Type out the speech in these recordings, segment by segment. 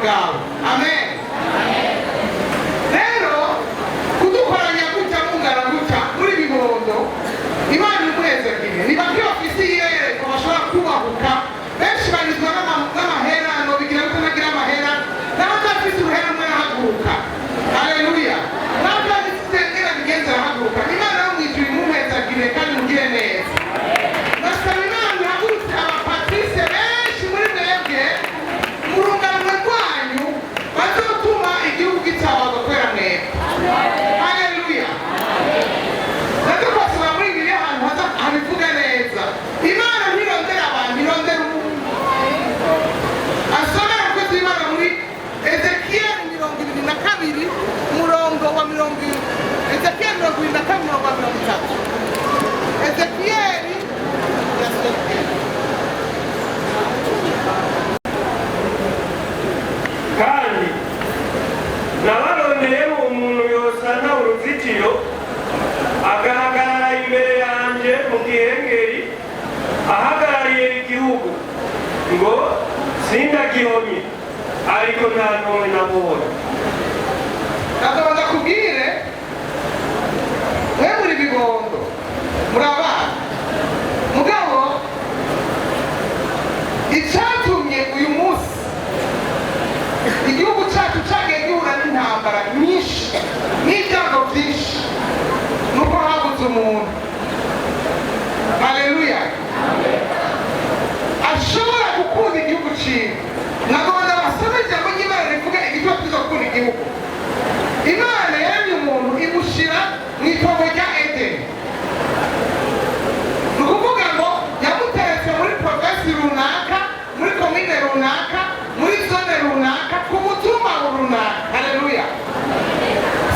bwawe. Amen. Rero kudukoranya gutya mungana gutya muri Bibondo, Imana imwezekire. Niba kuri ofisi y'irereko bashobora kubahuka, benshi banyuzwa n'amaherano, bigira ko nagira amahera, n'abadafite uruhera mwe arahaguruka. Haleluya. N'abadafite ngera bigenza arahaguruka. Imana yo mwijuru imumwezekire kandi mugire neza. Nasaba Imana ihagurutse abapatrice benshi muri mwebwe mu rungano rwanyu bazotuma igihugu gitaha bagakorera mwebwe. Haleluya. Natwe muri biri ahantu habivuga neza. Imana ntirondera abantu, irondera umuntu. Asoma abakozi b'Imana muri Ezekiyeli 22 umurongo wa 20. Ezekiyeli 22 umurongo wa 30. Ezekiyeli kandi nabarondeyemo umuntu yosana uruzitiro agaragara imbere yanjye mu gihengeri ahagarariye igihugu ngo sindagihomye ariko nta n'umwe nabonye. Ndabanza kubwire mwe muri Bibondo muri abana mugabo icyatumye uyu munsi igihugu cyacu cyagiye gihura n'intambara nyinshi n'ibyago byinshi nuko habuze umuntu. Haleluya. Ashobora gukunda igihugu cyiwe. Nagomba basome ijambo ry'Imana rivuga igituma tuza gukunda igihugu. Imana yaremye umuntu imushyira mu itongo rya Edeni. Ni ukuvuga ngo yamuteretse muri provinsi runaka, muri komine runaka, muri zone runaka, ku mutumba runaka. Haleluya.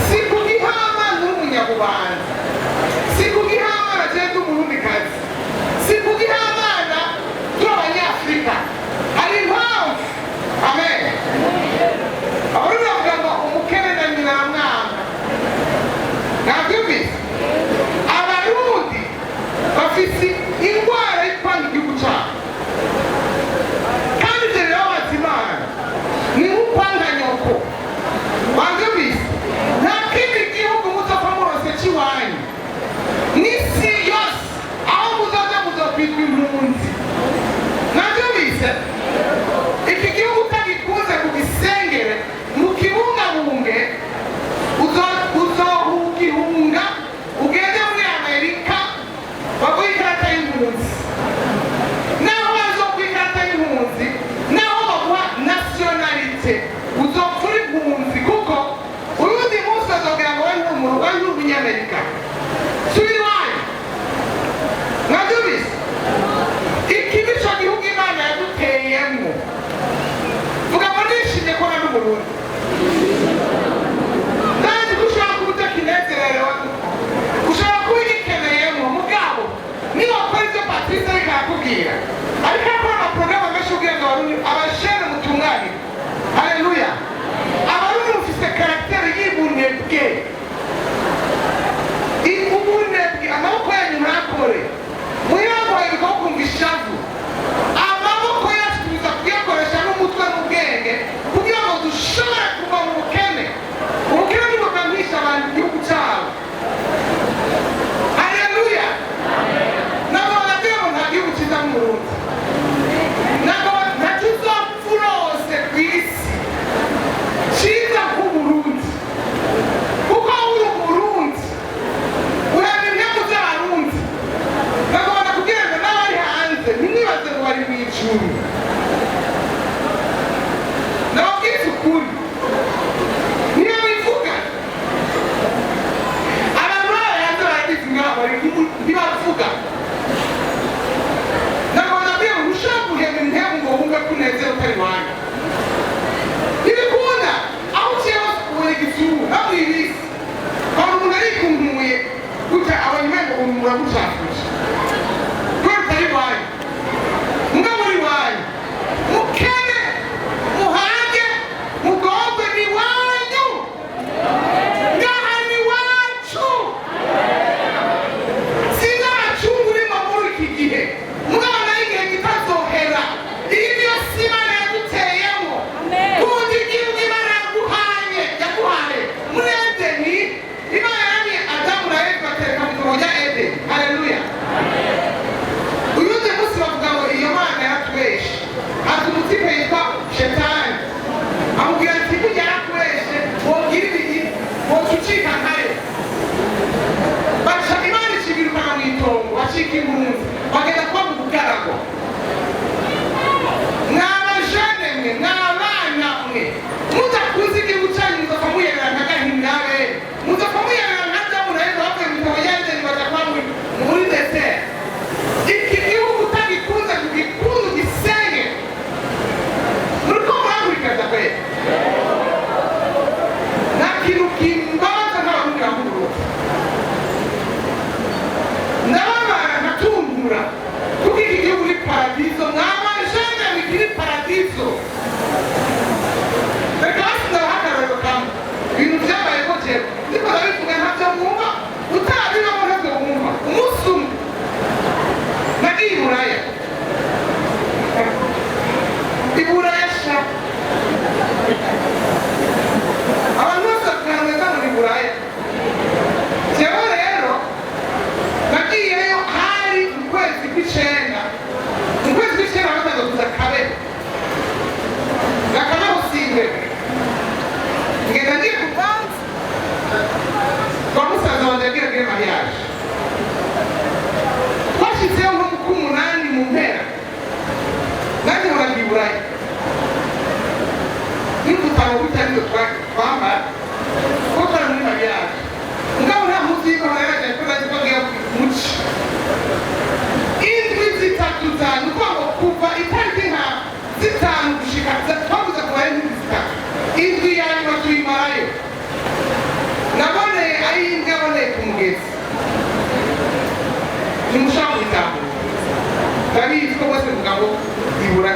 Si kugihama n'umunyabubanza, si kugihama agenda umurundikazi, si kugihama by'abanyafurika. Hari impamvu. Amen. Abarundi bavuga ngo umukene na nyina na mwana. Nabyumvise. Abarundi bafise indwara y'ipanga igihugu cyabo. Kandi ibyo rero Imana ni nk'upanga nyoko. Wabyumvise. Nta kindi gihugu muzapfa murose cy'iwanyu. N'isi yose aho muzaza muzokwitwa impunzi. Nabyumvise. Iki gihugu utagikunze kugisengere mukibungabunge uzohugihunga ugende muri Amerika baguha ikarata y'impunzi. Naho bazoguha ikarata y'impunzi, naho baguha nationalite uzopfa uri impunzi kuko uyundi munsi bazobwira ngo wowe nturi umunyamerika. Subira iwanyu. Mwabyumvise? Iki nico gihugu Imana yaduteyemo. Vuga ngo nishimye ko nari Umurundi. Kandi ushobora kuba utakinezerewe, ushobora kuba ugikeneyemo mugabo niba wakora ibyo Patrice ariko arakubwira, ariko akora amaporogaramu menshi ubwira ngo Abarundi abashene mutungane. Haleluya. Abarundi mufise karakteri y'ubunebwe. Ubunebwe amaboko yanyu murakore. Mwirambaye bikumva ishavu. Amaboko yacu tuza kuyakoresha n'umutwe n'ubwenge kugira ngo dushobore kuva mu bukene. Ubukene ntibugamisha abantu igihugu cyabo. Haleluya. Ntabwo banagira ngo nta gihugu cyiza nk'Uburundi. Ntabwo ntacyo uzapfa urose ku isi cyiza nk'Uburundi. Kuko uri Umurundi ureba intego z'Abarundi. Ntabwo banakubwira ngo n'abari hanze ntimwibaze ngo bari mu ijuru. Nababwiza ukuri. Niyo bivuga abantu bari hanze baragize ingabo ntibavuga. Ntabwo banabwira ngo ushaka guhema intego ngo wumve ko unezero utari wanyu. Ntibikunda aho uciye hose kubona igisuru ntabwo ibisi. Hari umuntu arikunkumbuye gutya abanyuma ngo umuntu muramucafuje. Kubera utari wanyu. Mbwa muri wanyu. Mukene, muhage, mugorwe ni wanyu. Ngaha ni wacu. Sinzacunga urimo muri iki gihe. Mwana y'igihe kitazohera. Iyi niyo si Imana yaduteyemo. Kundi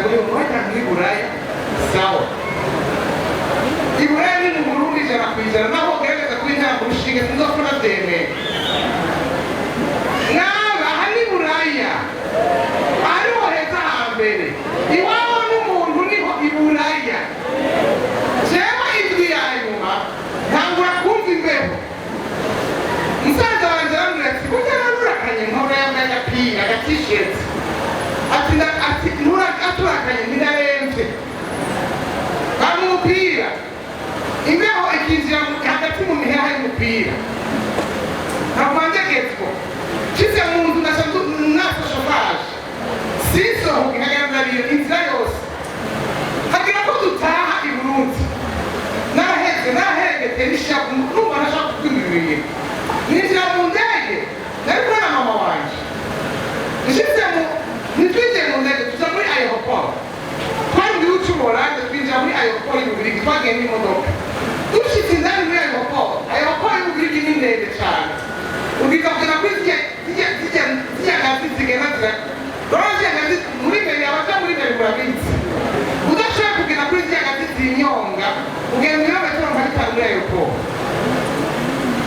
buri mwanya muri Buraya sawa Iburaya ni mu Burundi ijana ku ijana naho gerageza kuba intara ku rushinge sinzokora byemeye naba hari Buraya ariho heza hambere iwabo n'umuntu niho Iburaya jewe ijwi ya nyuma ntangura kumva imbeho musaza wanjye arambwira ati burya narurakanye nkora yambaye agapira agatisheti ati aturakanye ntirarembye bamupira imbeho ikinjira hagati mu miheha y'umupira ntavanjegetswa nshyize mu nzu nasa shofaje sisohoke nkaganariye inzira yose hagira ko dutaha i Burundi narahegete n'ishavu numva nashaka kukwimiriye ninjira mu ndege nari kumwe na mama wanje ntitwinjiye mu ndege tuza muri aeroport twari mu gihugu cy'Ubuholandi twinjira muri aeroport y'Ububirigi twagiye n'imodoka dushitse indani muri aeroport y'Ububirigi ni ndende cyane ubwiza kugera kuri zirya ngazi zigenda zirya ngazi muri mbere abaja muri mbere murabizi udashobora kugera kuri zirya ngazi zinyonga ugenda ibirometero nka bitanu muri aeroport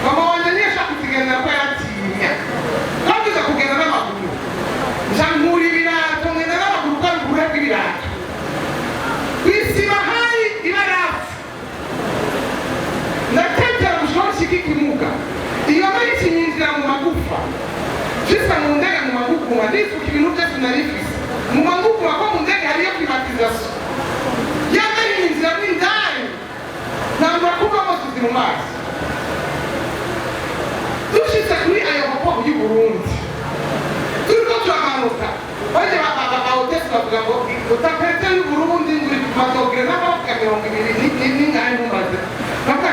mama wanje ntiyashaka kuzigendera ko yaratinya twavuze kugenda n'amaguru nkura ibirato ngenda n'amaguru ko ari ubuhe bw'ibirato kwisima hari ibarafu ndatetera gushobora ikikimuga iyo mari kinyinjira mu magufa jisa mu ndege mu magufwa ndifuka ibintu byose narifise mu magufwa ko mu ndege hariyo privatization yamari inzira n'indani ntabwo kuba bose mu mazi dushitse kuri aeroport y'u Burundi turiko turamanuka baje hotesi bavuga ngo utapete y'u Burundi nguri kumadogere n'abavuga 20 n'ingani mumaze bavuga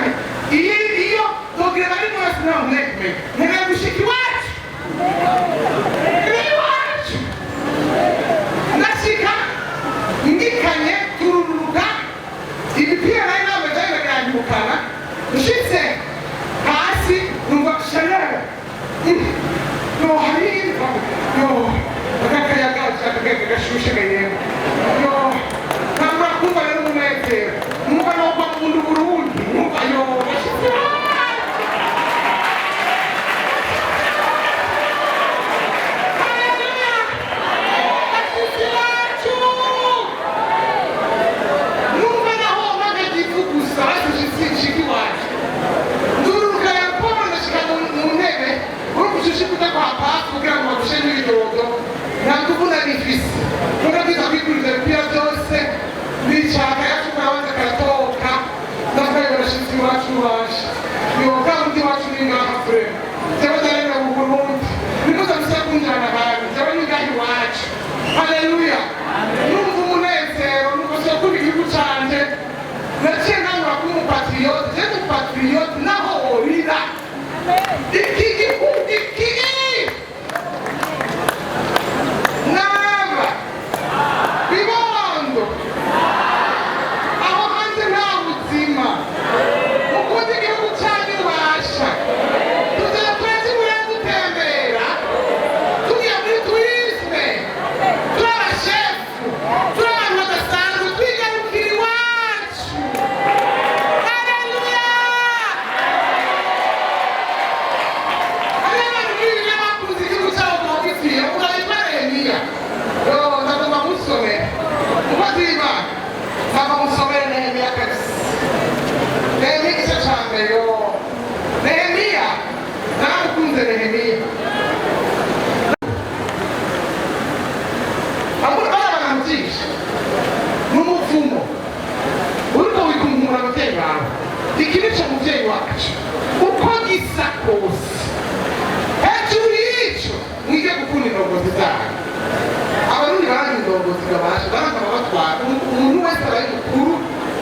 iyo dogere bari mu asina umekme nene gushika iwacu nashika ngikanye tururuga ibipira nari nabaje bagandukana nshitse hasi numva shalala no hari no akakayaga gashushe gayema no ntabwo kumva rero umunezero numva no kwa mundu Burundi numva yo Hallelujah. Numva umunezero nuko kuba igihugu canje naciye nkangura kuba umupatriote naho worira iki gihugu iki naba bibondo aho hanze nta buzima ukundi igihugu canje ubasha tuzana twese muri gutembera tugiye muri tourisme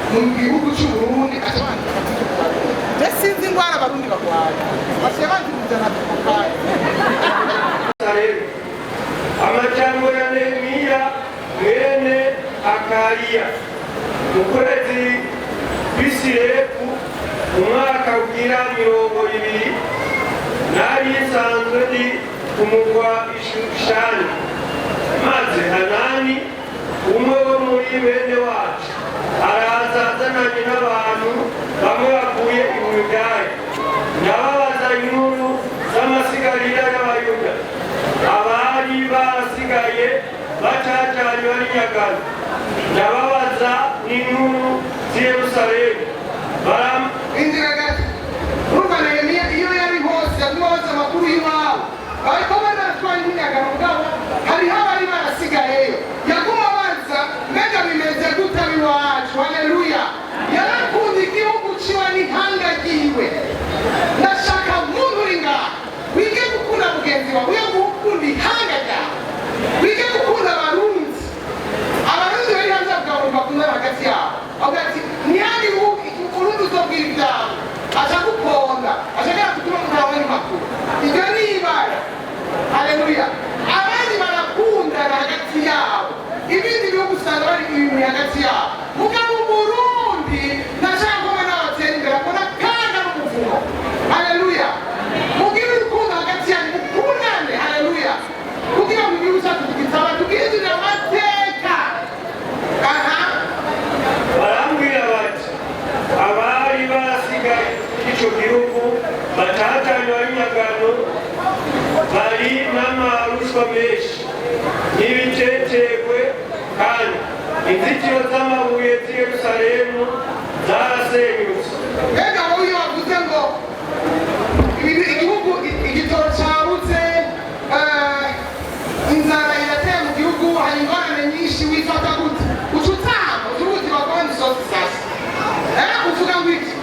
mu gihugu cy'u Burundi sinzi indwara abarundi barwaye basiye banziruzana tukaye amajambo ya Nehemiya mwene Akariya mu kwezi kw'Isilepu umwaka ugira 20 nari nsanzwe ndi ku mugwa Ishushani maze Hanani umwe wo muri bene wacu araza azananye n'abantu bamwe bavuye i Buyudayi, ndababaza inkuru z'amasigarira y'Abayuda abari barasigaye bacacanye bari nyagano, ndababaza n'inkuru z'i Yerusalemu. Inzira gato urumva Nehemiya iyo yari hose yamubaza amakuru y'iwabo, ariko baratwaye nk'inyagano mugabo hariho abari barasigayeyo, yaguma abaza mbega bimeze gute iwacu. Haleluya! yarakunda igihugu ciwe n'ihanga ryiwe. Ndashaka muntu uri ngaha wige gukunda mugenzi wawe, wige gukunda ihanga ryawe, wige gukunda abarundi bari hanze bwawe bakundana hagati yabo, avuga ati ntihandi urundi uzobwira ibyawe aja guponda ashaka gutuma mutawe n'amakuru. Iryo ni ibara. Haleluya! abandi barakundana hagati yabo, ibindi bihugu usanga bari ibintu hagati yabo, mugabo Burundi ndashaka kuba n'abatera imbere akona kaga n'umuvumo. Haleluya! mugire urukundo hagati yanyu, mukundane. Haleluya! kugira ngo igihugu cyacu tugitaba tugirire amateka. barambwira bati abari barasigaye ico gihugu batacanye bari nyagano bari n'amarushwa menshi n'ibitetegwe, kandi inzitiro z'amabuye z'i Yerusalemu zarasenyutse. Mbega wowe iyo wavuze ngo igihugu igitoro cyabuze, inzara irateye mu gihugu, hari ingorane nyinshi, wifata gute? ucutama utubuti bakora imisozi sasa uvuga ngo iki?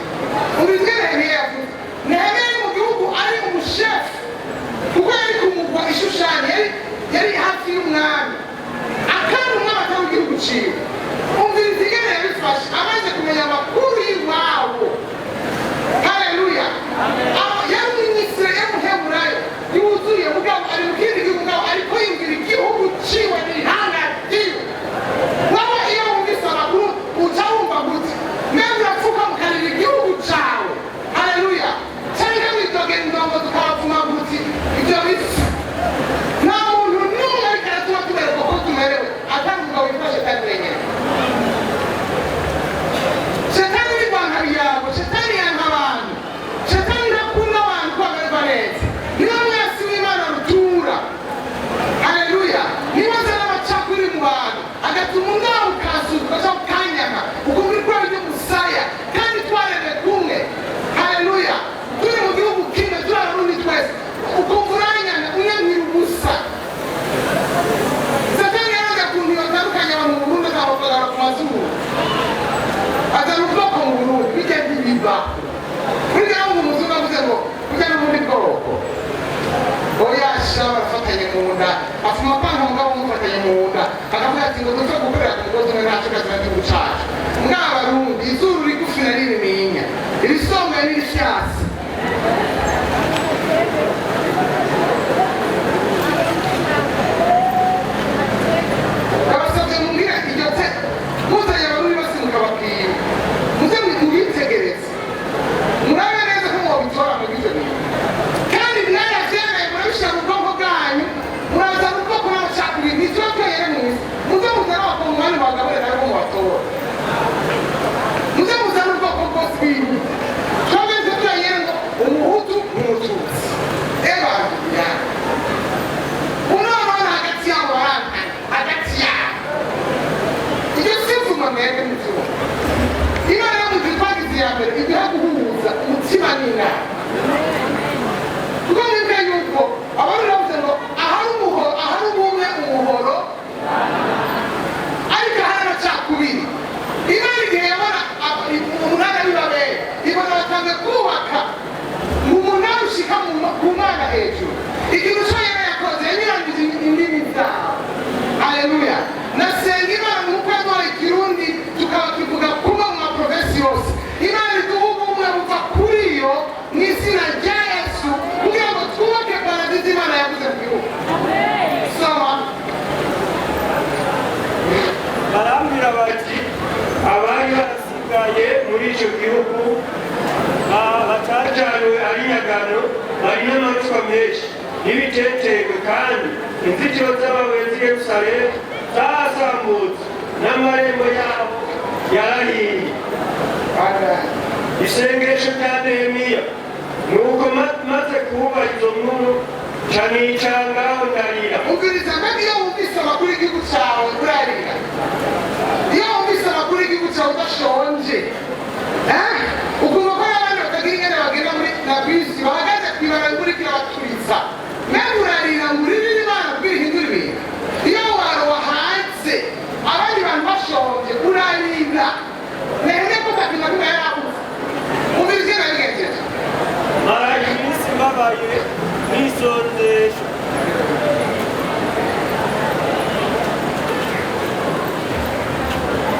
ubizwe Nehemiya yavuze. Nehemiya ari mu gihugu ari umushefu kuko yari kumugwa Ishushani, yari hafi y'umwami, akandi umwami atari mu gihugu ciwe. umviriza ingene yabifashe amaze kumenya amakuru y'iwabo. Haleluya! yari umwisirayeli y'umuheburayo yuzuye mugabo ari mu kindi gihugu, mugabo ariko yumvira igihugu ciwe n'ihanga ryiwe. wowe iyo wumvise amakuru uca wumva gute? mbega urapfuka mukarira igihugu cawe. Haleluya! cyangwa witogera indongo tukabavuma gute? ibyo bisa nta muntu n'umwe ariko aratuma tubereka uko tumerewe atari umugabo witwa Shetani wenyine. Shetani ni rwanga biyago, Shetani yanka abantu, Shetani ntakunda abantu ko bamererwa neza, niwe mwasi w'Imana rutura. Haleluya! niwe azana amacakubiri mu bantu agatuma umwana ukasuka ukaja ukanyama ukumva irwara ry'umusaya, kandi twaremwe kumwe. Haleluya! turi mu gihugu kimwe, turi abarundi twese, ukumva uranyana unyamira ubusa. Satani yaraza kuntu batandukanye abantu mu Burundi akabavagara ku mazuru, azana ubwoko mu Burundi bijya ntibiba. burya ngo umuzungu avuze ngo burya n'ubundi bwoko oya sha barafatanye mu nda, afuma apanga mugabo umufatanye mu nda, akavuga ati ngo dupfe gukorera ku mugozi umwe ntacyo kazina gihugu cacu. mw'abarundi izuru rigufi na rinininya, irisongoye n'irifyasi. abasabye mumbwira iryo te muzanye abarundi bose mukababwira muze mubitegereze murabe neza ko mwobitora mu bivyo bintu, kandi mwaravyemeye murabishira mu bwonko bwanyu, murazana ubwoko n'amacakubiri nivyo byonyene mwisi. muze muzane abakongomani bagabure nabo mubatora, muze muzane ubwoko bwose bw'ibintu. twebwe nivyo byonyene ngo umuhutu n'umututsi ebabira unonona hagati yabo barangana hagati yabo. iryo sivuma mwebwe muvyumva. Imana yavuze twagize iya mbere iduha guhuza umutima n'inama. kuko mwebwe yuko abarundi bavuze ngo ahari ubumwe umuhoro, ariko ahari amacakubiri. Imana igihe yabona umunara w'ibabere ibona batanze kubaka ngo umunara ushika ku Mana hejuru. ikintu co yari yakoze yanyuranyije indimi zabo. Haleluya! nasenga Imana nk'uko yaduhaye ikirundi tukaba kivuga kuba mu maprovensi yose. Imana iduha ubumwe buva kuri yo mu izina rya Yesu, kugira ngo twubake paradizo Imana yavuze mu gihugu. soma. barambwira bati abari barasigaye muri ico gihugu batacanywe ari nyagano bari n'amarushwa menshi n'ibitetegwe, kandi inzitiro z'amabuye z'i Yerusalemu zasambutse n'amarembo yabo yarahiye. Isengesho rya Nehemiya nuko maze kuba izo nkuru canica ngaho ndarira. Umviriza, mbega iyo wumvise amakuru y'igihugu cyawe urarira? Iyo wumvise amakuru y'igihugu cyawe udashonje, ukumva ko abandi batagira ingene bagenda muri na bisi bahagaze kwibara imvura ikirabaturitsa, nawe urarira ngo uririre Imana kugira ihindure ibintu. Iyo wahanze abandi bantu bashonje urarira, nehemye ko takintu kimwe yarabuze. Umviriza ingene yabigenjeje. Mara iminsi mbabaye nisonzesha.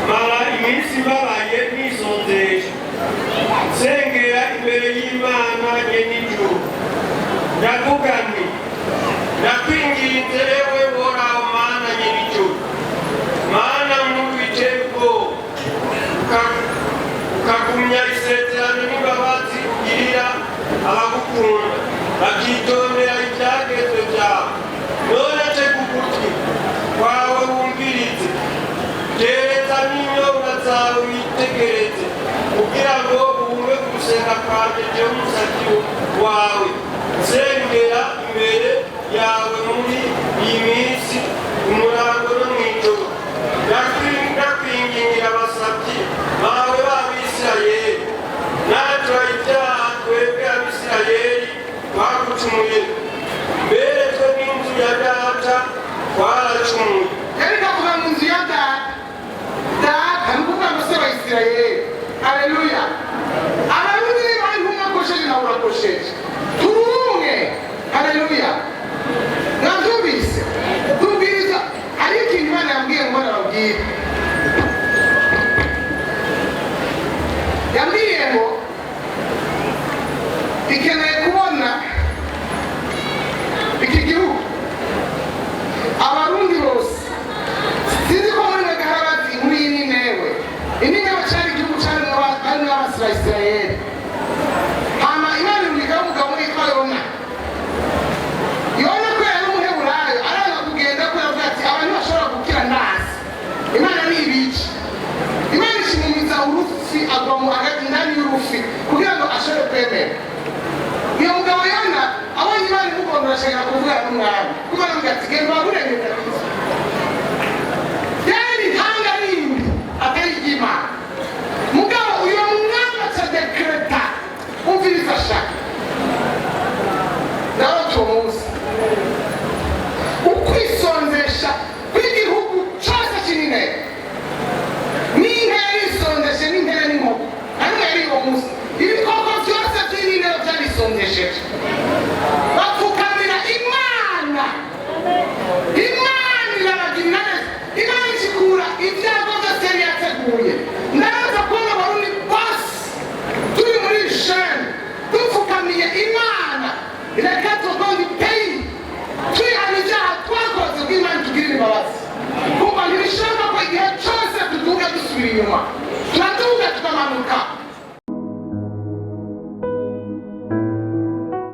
Mara iminsi mbabaye nisonzesha, sengera imbere y'Imana nyen'ijuru, ndavuga nti ndakwinginze ewe Uhoraho Mana nyen'ijuru, Mana nkuru iteye ubwoba, ukagumya isezerano n'imbabazi ugirira abagukunda bakitondera ibyagezwe byawe. None tega ugutwi kwawe wumvirize, tereza n'inyonga zawe witegereze, kugira ngo wumve gusenga kwanje jewe umusavyi wawe nsengera imbere yawe muri iyi minsi umurango no mw'ijoro. Ndakwingingira abasavyi bawe b'Abisirayeli, natwe ibyaha twebwe Abisirayeli twagucumuye, mbere twe n'inzu ya data twaracumuye. Yari kavuga mu nzu ya data ni ukuvuga ngo se Abisirayeli. Haleluya. Abarundi bari nk'umwakosheje nawe urakosheje, turi umwe. Haleluya. Mwabyumvise? Tubwiriza, hariho ikintu Imana yambwiye ngo nababwire. Yambwiye ngo ikeneye kubona iki gihugu abarundi bose. Sinzi ko muri mwega harabazi muri iyi Ninewe. Ninewe cyari igihugu cyarimo Abisirayeli. Hama Imana imurikaho umugabo witwa Yona. Yona ko yari umuheburayo araza kugenda ko yavuga ati abantu bashobora gukira ndazi. Imana ni ibice. Imana ishimumiza urufi agwa mu hagati ndani y'urufi kugira ngo ashobore kwemera. Uyu mugabo Yona abonye Imana imugondora ashaka kuvugana n'umwami. Kuko aravuga ati genda waburenge kabisa. Yani ntanga rindi atari iry'Imana. Mugabo uyu mwami acadekreta, umviriza shaka. Nawe tumunsi ukwisonzesha kw'igihugu cyose kinini. N'intare isondeshe n'intare n'inkoko, ariko yari uwo munsi ibikoko byose by'inini byarisondesheje bapfukamira Imana. Imana irabagirira neza, Imana ikikura ibyago byose yari yateguye. Ndaza kubona abarundi bose turi muri sheni dupfukamiye Imana, reka tugonde peyi twihana ibyaha twakoze bw'Imana tugirira imbabazi. Kuko ntibishoboka ko igihe cyose tuduga dusubira inyuma, turaduga tukamanuka.